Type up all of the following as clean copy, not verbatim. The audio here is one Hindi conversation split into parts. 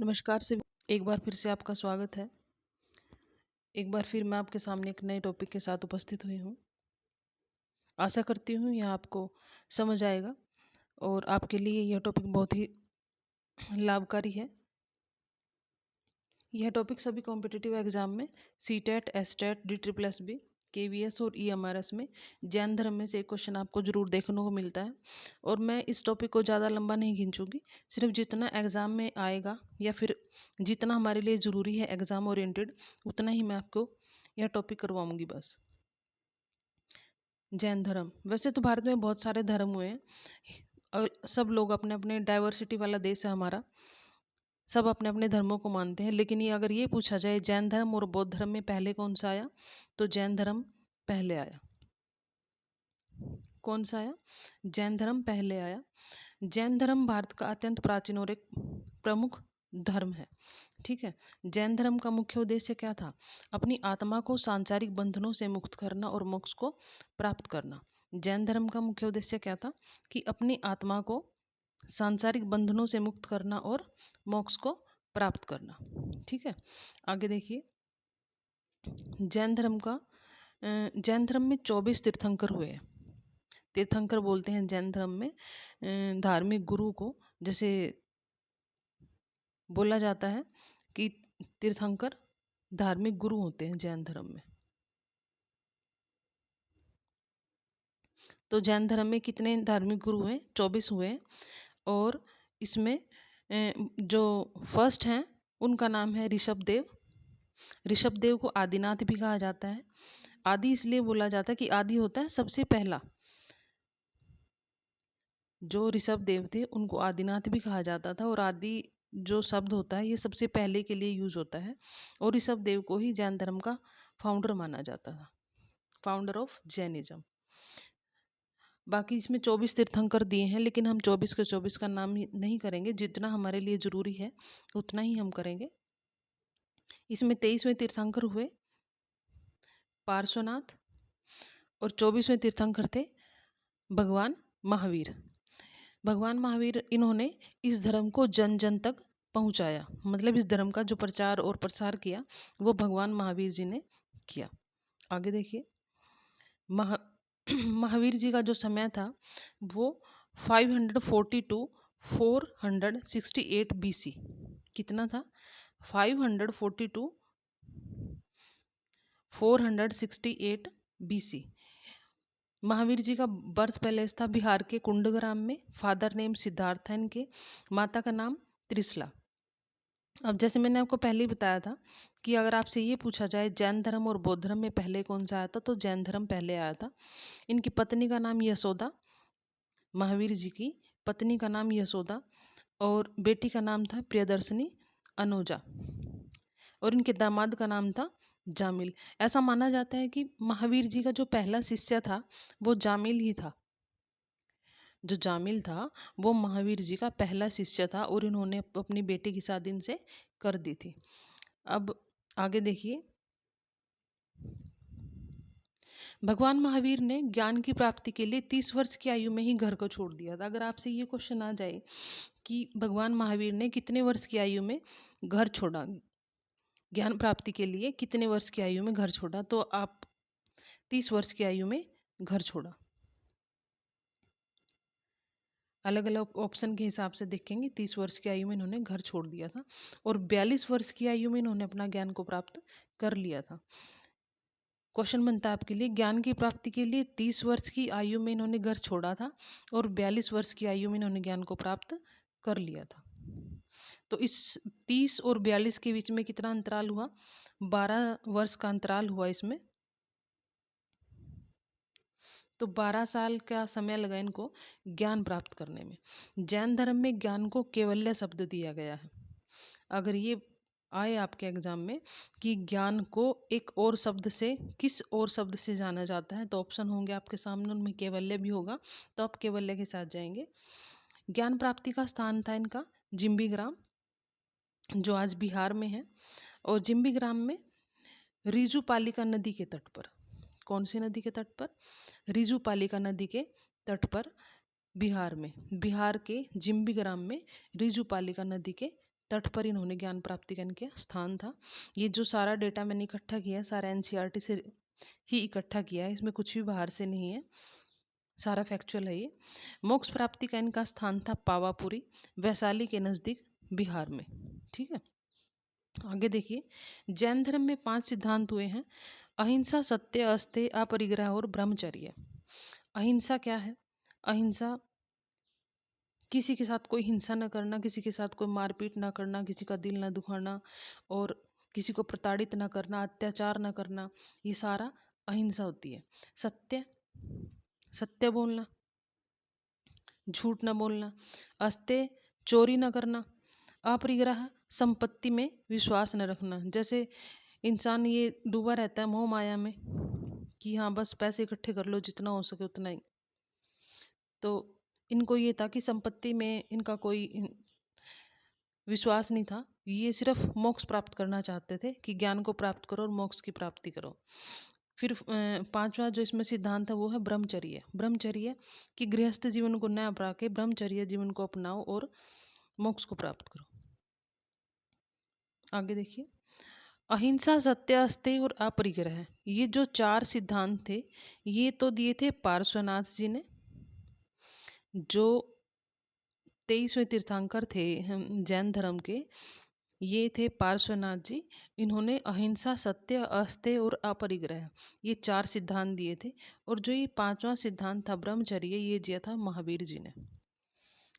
नमस्कार से एक बार फिर से आपका स्वागत है। एक बार फिर मैं आपके सामने एक नए टॉपिक के साथ उपस्थित हुई हूँ। आशा करती हूँ यह आपको समझ आएगा और आपके लिए यह टॉपिक बहुत ही लाभकारी है। यह टॉपिक सभी कॉम्पिटिटिव एग्जाम में सीटेट, एसटेट, DSSB, KVS और EMRS में जैन धर्म में से एक क्वेश्चन आपको जरूर देखने को मिलता है। और मैं इस टॉपिक को ज़्यादा लंबा नहीं खींचूंगी, सिर्फ जितना एग्ज़ाम में आएगा या फिर जितना हमारे लिए ज़रूरी है एग्ज़ाम ओरिएंटेड, उतना ही मैं आपको यह टॉपिक करवाऊंगी बस। जैन धर्म, वैसे तो भारत में बहुत सारे धर्म हुए हैं और सब लोग अपने अपने डाइवर्सिटी वाला देश है हमारा, सब अपने अपने धर्मों को मानते हैं। लेकिन ये अगर ये पूछा जाए जैन धर्म और बौद्ध धर्म में पहले कौन सा आया, तो जैन धर्म पहले आया। कौन सा आया? जैन धर्म पहले आया। जैन धर्म भारत का अत्यंत प्राचीन और एक प्रमुख धर्म है। ठीक है। जैन धर्म का मुख्य उद्देश्य क्या था? अपनी आत्मा को सांसारिक बंधनों से मुक्त करना और मोक्ष को प्राप्त करना। जैन धर्म का मुख्य उद्देश्य क्या था? कि अपनी आत्मा को सांसारिक बंधनों से मुक्त करना और मोक्ष को प्राप्त करना। ठीक है, आगे देखिए। जैन धर्म का जैन धर्म में 24 तीर्थंकर हुए हैं। तीर्थंकर बोलते हैं जैन धर्म में धार्मिक गुरु को, जैसे बोला जाता है कि तीर्थंकर धार्मिक गुरु होते हैं जैन धर्म में। तो जैन धर्म में कितने धार्मिक गुरु हैं? 24 हुए हैं। और इसमें जो फर्स्ट हैं उनका नाम है ऋषभ देव। ऋषभ देव को आदिनाथ भी कहा जाता है। आदि इसलिए बोला जाता है कि आदि होता है सबसे पहला। जो ऋषभ देव थे उनको आदिनाथ भी कहा जाता था। और आदि जो शब्द होता है ये सबसे पहले के लिए यूज होता है। और ऋषभ देव को ही जैन धर्म का फाउंडर माना जाता था, फाउंडर ऑफ जैनिज्म। बाकी इसमें 24 तीर्थंकर दिए हैं, लेकिन हम 24 के 24 का नाम नहीं करेंगे, जितना हमारे लिए जरूरी है उतना ही हम करेंगे। इसमें 23वें तीर्थंकर हुए पार्श्वनाथ और 24वें तीर्थंकर थे भगवान महावीर। भगवान महावीर इन्होंने इस धर्म को जन जन तक पहुंचाया, मतलब इस धर्म का जो प्रचार और प्रसार किया वो भगवान महावीर जी ने किया। आगे देखिए। महावीर जी का जो समय था वो 542 468 BC। कितना था? 542 468 BC। महावीर जी का बर्थ पैलेस था बिहार के कुंडग्राम में। फादर नेम सिद्धार्थ है इनके, माता का नाम त्रिशला। अब जैसे मैंने आपको पहले ही बताया था कि अगर आपसे ये पूछा जाए जैन धर्म और बौद्ध धर्म में पहले कौन सा आया था, तो जैन धर्म पहले आया था। इनकी पत्नी का नाम यशोदा, महावीर जी की पत्नी का नाम यशोदा, और बेटी का नाम था प्रियदर्शनी अनुजा, और इनके दामाद का नाम था जामिल। ऐसा माना जाता है कि महावीर जी का जो पहला शिष्य था वो जामिल ही था। जो जामिल था वो महावीर जी का पहला शिष्य था और इन्होंने अपनी बेटी की शादी इनसे कर दी थी। अब आगे देखिए। भगवान महावीर ने ज्ञान की प्राप्ति के लिए 30 वर्ष की आयु में ही घर को छोड़ दिया था। अगर आपसे ये क्वेश्चन आ जाए कि भगवान महावीर ने कितने वर्ष की आयु में घर छोड़ा, ज्ञान प्राप्ति के लिए कितने वर्ष की आयु में घर छोड़ा, तो आप 30 वर्ष की आयु में घर छोड़ा। अलग अलग ऑप्शन के हिसाब से देखेंगे। 30 वर्ष की आयु में इन्होंने घर छोड़ दिया था और 42 वर्ष की आयु में इन्होंने अपना ज्ञान को प्राप्त कर लिया था। क्वेश्चन बनता है आपके लिए, ज्ञान की प्राप्ति के लिए 30 वर्ष की आयु में इन्होंने घर छोड़ा था और 42 वर्ष की आयु में इन्होंने ज्ञान को प्राप्त कर लिया था। तो इस 30 और 42 के बीच में कितना अंतराल हुआ? 12 वर्ष का अंतराल हुआ इसमें। तो 12 साल का समय लगा इनको ज्ञान प्राप्त करने में। जैन धर्म में ज्ञान को कैवल्य शब्द दिया गया है। अगर ये आए आपके एग्जाम में कि ज्ञान को एक और शब्द से, किस और शब्द से जाना जाता है, तो ऑप्शन होंगे आपके सामने, उनमें कैवल्य भी होगा, तो आप कैवल्य के साथ जाएंगे। ज्ञान प्राप्ति का स्थान था इनका जिम्बीग्राम, जो आज बिहार में है। और जिम्बीग्राम में रिजुपालिका नदी के तट पर, कौन सी नदी के तट पर? रिजुपालिका नदी के तट पर बिहार में, बिहार के जिम्बीग्राम में रिजुपालिका नदी के तट पर इन्होंने ज्ञान प्राप्ति का इनके स्थान था। ये जो सारा डेटा मैंने इकट्ठा किया है सारा एनसीईआरटी से ही इकट्ठा किया है, इसमें कुछ भी बाहर से नहीं है, सारा फैक्चुअल है ये। मोक्ष प्राप्ति का इनका स्थान था पावापुरी, वैशाली के नज़दीक बिहार में। ठीक है, आगे देखिए, जैन धर्म में 5 सिद्धांत हुए हैं: अहिंसा, सत्य, अस्तेय, अपरिग्रह और ब्रह्मचर्य। अहिंसा क्या है? अहिंसा किसी के साथ कोई हिंसा न करना, किसी के साथ कोई मारपीट ना करना, किसी का दिल न दुखाना और किसी को प्रताड़ित न करना, अत्याचार न करना, ये सारा अहिंसा होती है। सत्य, सत्य बोलना, झूठ न बोलना। अस्तेय, चोरी न करना। अपरिग्रह, संपत्ति में विश्वास न रखना। जैसे इंसान ये डूबा रहता है मोह माया में कि हाँ बस पैसे इकट्ठे कर लो, जितना हो सके उतना ही। तो इनको ये था कि संपत्ति में इनका कोई विश्वास नहीं था, ये सिर्फ मोक्ष प्राप्त करना चाहते थे कि ज्ञान को प्राप्त करो और मोक्ष की प्राप्ति करो। फिर पांचवा जो इसमें सिद्धांत है वो है ब्रह्मचर्य। ब्रह्मचर्य कि गृहस्थ जीवन को न अपना के ब्रह्मचर्य जीवन को अपनाओ और मोक्ष को प्राप्त करो। आगे देखिए, अहिंसा, सत्य, अस्तेय और अपरिग्रह, ये जो 4 सिद्धांत थे ये तो दिए थे पार्श्वनाथ जी ने, जो 23वें तीर्थंकर थे जैन धर्म के, ये थे पार्श्वनाथ जी। इन्होंने अहिंसा, सत्य, अस्तेय और अपरिग्रह ये 4 सिद्धांत दिए थे। और जो ये 5वां सिद्धांत था ब्रह्मचर्य, ये दिया था महावीर जी ने।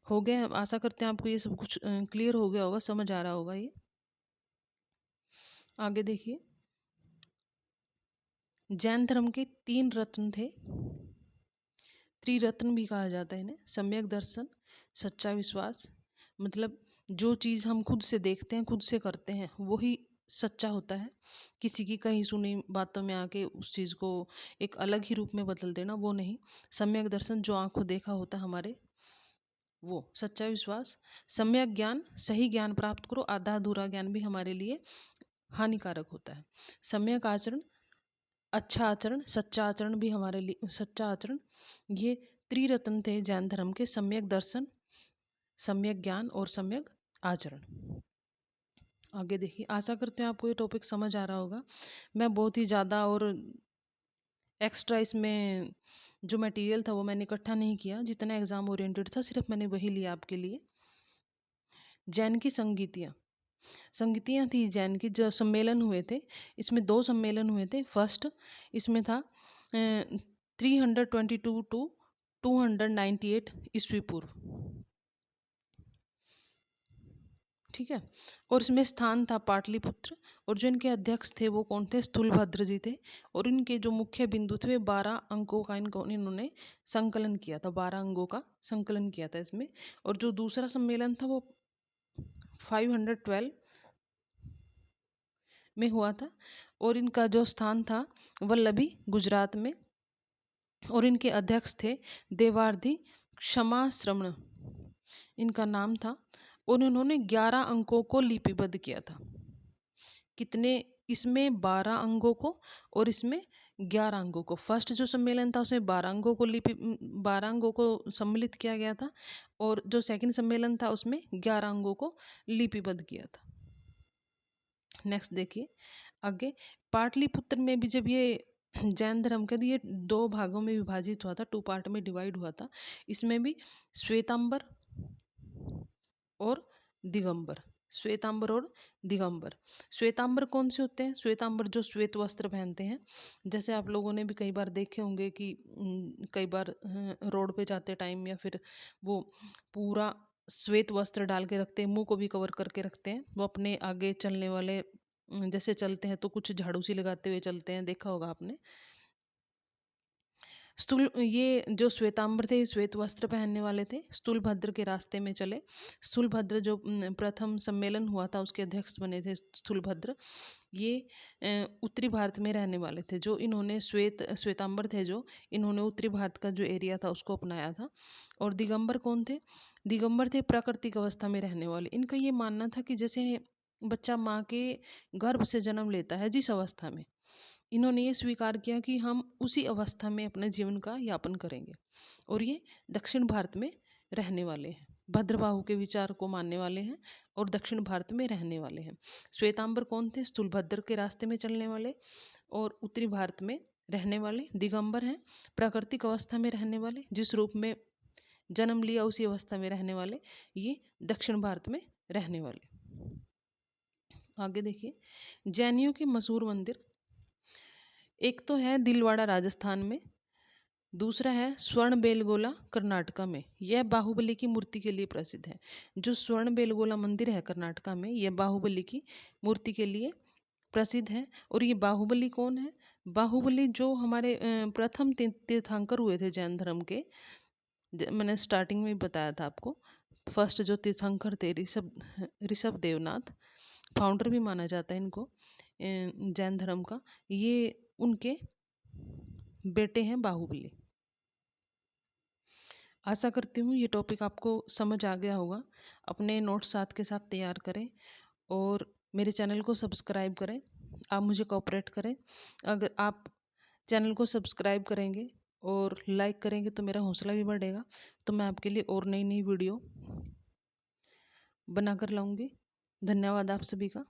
हो गया, आशा करते हैं आपको ये सब कुछ क्लियर हो गया होगा, समझ आ रहा होगा ये। आगे देखिए, जैन धर्म के 3 रत्न थे, त्रिरत्न भी कहा जाता है इन्हें। सम्यक दर्शन, सच्चा विश्वास, मतलब जो चीज़ हम खुद से देखते हैं, खुद से करते हैं, वही सच्चा होता है। किसी की कहीं सुनी बातों में आके उस चीज़ को एक अलग ही रूप में बदल देना, वो नहीं। सम्यक दर्शन जो आंखों देखा होता है हमारे, वो सच्चा विश्वास। सम्यक ज्ञान, सही ज्ञान प्राप्त करो, आधा अधूरा ज्ञान भी हमारे लिए हानिकारक होता है। सम्यक आचरण, अच्छा आचरण, सच्चा आचरण भी हमारे लिए सच्चा आचरण। ये त्रिरत्न थे जैन धर्म के: सम्यक दर्शन, सम्यक ज्ञान और सम्यक आचरण। आगे देखिए, आशा करते हैं आपको ये टॉपिक समझ आ रहा होगा। मैं बहुत ही ज़्यादा और एक्स्ट्रा इसमें जो मटेरियल था वो मैंने इकट्ठा नहीं किया, जितना एग्ज़ाम ओरिएंटेड था सिर्फ मैंने वही लिया आपके लिए। जैन की संगीतियाँ, संगीतियाँ थी जैन की, जो सम्मेलन हुए थे, इसमें 2 सम्मेलन हुए थे। फर्स्ट इसमें था 322 टू 298 ईस्वी पूर्व। ठीक है, और इसमें स्थान था पाटलिपुत्र। और जो इनके अध्यक्ष थे वो कौन थे? स्थूलभद्र जी थे। और इनके जो मुख्य बिंदु थे 12 अंकों का इन्होंने संकलन किया था, 12 अंगों का संकलन किया था इसमें। और जो दूसरा सम्मेलन था वो 512 में हुआ था। और इनका जो स्थान था वल्लभी, गुजरात में। और इनके अध्यक्ष थे देवार्धी क्षमा श्रमण, इनका नाम था। और उन्होंने 11 अंकों को लिपिबद्ध किया था। कितने? इसमें 12 अंगों को और इसमें 11 अंगों को। फर्स्ट जो सम्मेलन था उसमें 12 अंगों को 12 अंगों को सम्मिलित किया गया था। और जो सेकंड सम्मेलन था उसमें 11 अंगों को लिपिबद्ध किया था। नेक्स्ट देखिए आगे, पाटलिपुत्र में भी जब ये जैन धर्म का ये 2 भागों में विभाजित हुआ था, 2 पार्ट में डिवाइड हुआ था। इसमें भी श्वेतांबर और दिगंबर, श्वेतांबर और दिगंबर। श्वेतांबर कौन से होते हैं? श्वेतांबर जो श्वेत वस्त्र पहनते हैं। जैसे आप लोगों ने भी कई बार देखे होंगे कि कई बार रोड पे जाते टाइम या फिर वो पूरा श्वेत वस्त्र डाल के रखते हैं, मुंह को भी कवर करके रखते हैं। वो अपने आगे चलने वाले जैसे चलते हैं तो कुछ झाड़ू सी लगाते हुए चलते हैं, देखा होगा आपने। स्थूल ये जो श्वेतांबर थे श्वेत वस्त्र पहनने वाले थे, स्थूलभद्र के रास्ते में चले। स्थूलभद्र जो प्रथम सम्मेलन हुआ था उसके अध्यक्ष बने थे स्थूलभद्र। ये उत्तरी भारत में रहने वाले थे। जो इन्होंने श्वेतांबर थे जो इन्होंने उत्तरी भारत का जो एरिया था उसको अपनाया था। और दिगंबर कौन थे? दिगंबर थे प्राकृतिक अवस्था में रहने वाले। इनका ये मानना था कि जैसे बच्चा माँ के गर्भ से जन्म लेता है जिस अवस्था में, इन्होंने ये स्वीकार किया कि हम उसी अवस्था में अपने जीवन का यापन करेंगे। और ये दक्षिण भारत में रहने वाले हैं। भद्रबाहु के विचार को मानने वाले हैं और दक्षिण भारत में रहने वाले हैं। श्वेतांबर कौन थे? स्थूलभद्र के रास्ते में चलने वाले और उत्तरी भारत में रहने वाले। दिगंबर हैं प्राकृतिक अवस्था में रहने वाले, जिस रूप में जन्म लिया उसी अवस्था में रहने वाले, ये दक्षिण भारत में रहने वाले। आगे देखिए, जैनियों के मशहूर मंदिर, एक तो है दिलवाड़ा राजस्थान में, दूसरा है स्वर्ण बेलगोला कर्नाटका में। यह बाहुबली की मूर्ति के लिए प्रसिद्ध है। जो स्वर्ण बेलगोला मंदिर है कर्नाटका में, यह बाहुबली की मूर्ति के लिए प्रसिद्ध है। और ये बाहुबली कौन है? बाहुबली जो हमारे प्रथम तीर्थंकर हुए थे जैन धर्म के, मैंने स्टार्टिंग में बताया था आपको। फर्स्ट जो तीर्थंकर थे ऋषभ देवनाथ, फाउंडर भी माना जाता है इनको जैन धर्म का, ये उनके बेटे हैं बाहुबली। आशा करती हूँ ये टॉपिक आपको समझ आ गया होगा। अपने नोट्स साथ के साथ तैयार करें और मेरे चैनल को सब्सक्राइब करें। आप मुझे कोऑपरेट करें। अगर आप चैनल को सब्सक्राइब करेंगे और लाइक करेंगे तो मेरा हौसला भी बढ़ेगा, तो मैं आपके लिए और नई नई वीडियो बनाकर लाऊंगी। धन्यवाद आप सभी का।